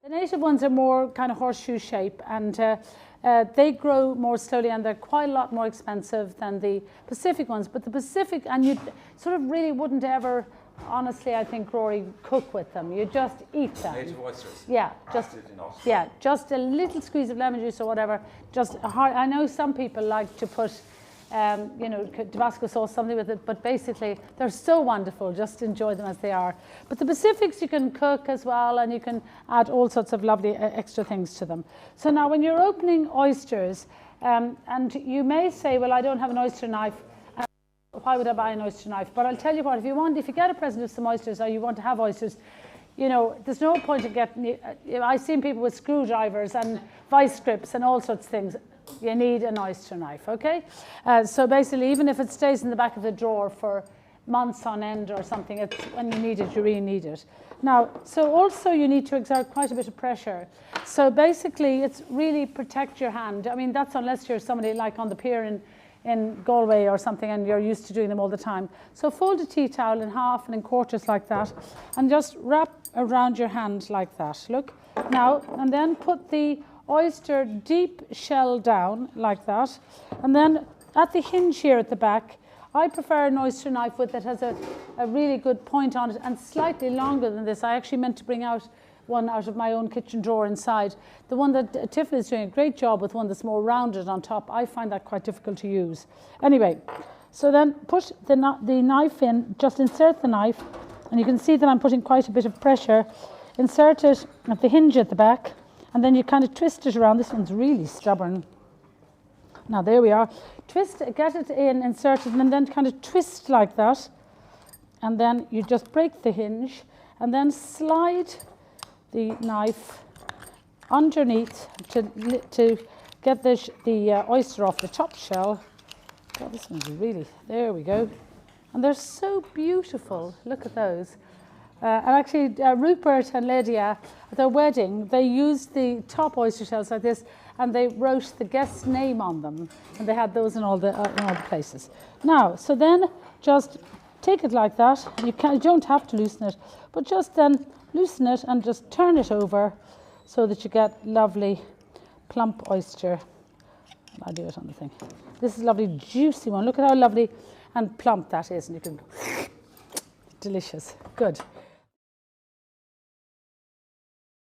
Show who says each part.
Speaker 1: The native ones are more kind of horseshoe shape, and they grow more slowly, and they're quite a lot more expensive than the Pacific ones. But the Pacific, and you sort of really wouldn't ever, honestly, I think, Rory, cook with them. You just eat them.
Speaker 2: Native oysters.
Speaker 1: Yeah, just a little squeeze of lemon juice or whatever. Just a hard, I know some people like to put, you know, Tabasco sauce, something with it, but basically they're so wonderful. Just enjoy them as they are. But the Pacifics you can cook as well, and you can add all sorts of lovely extra things to them. So now when you're opening oysters, and you may say, well, I don't have an oyster knife. Why would I buy an oyster knife? But I'll tell you what, if you get a present of some oysters, or you want to have oysters, you know, there's no point in getting, I've seen people with screwdrivers and vice grips and all sorts of things. You need an oyster knife, okay? So basically, even if it stays in the back of the drawer for months on end or something, it's, when you need it, you really need it. Now, so also you need to exert quite a bit of pressure. So basically, it's really protect your hand. I mean, that's unless you're somebody like on the pier in Galway or something, and you're used to doing them all the time. So fold a tea towel in half and in quarters like that, and just wrap around your hand like that. Look, now, and then put the oyster deep shell down like that, and then at the hinge here at the back, I prefer an oyster knife that has a really good point on it and slightly longer than this. I actually meant to bring out one out of my own kitchen drawer inside. The one that Tiffany is doing a great job with, one that's more rounded on top. I find that quite difficult to use. Anyway, so then put the knife in, just insert the knife, and you can see that I'm putting quite a bit of pressure. Insert it at the hinge at the back, and then you kind of twist it around. This one's really stubborn. Now there we are. Twist, get it in, insert it, and then kind of twist like that. And then you just break the hinge, and then slide the knife underneath to get the oyster off the top shell. God, this one's really, there we go. And they're so beautiful. Look at those. And actually, Rupert and Lydia, at their wedding, they used the top oyster shells like this, and they wrote the guest's name on them, and they had those in all the places. Now, so then just take it like that. You don't have to loosen it, but just then loosen it and just turn it over so that you get lovely plump oyster. I'll do it on the thing. This is a lovely juicy one. Look at how lovely and plump that is, and you can, delicious, good.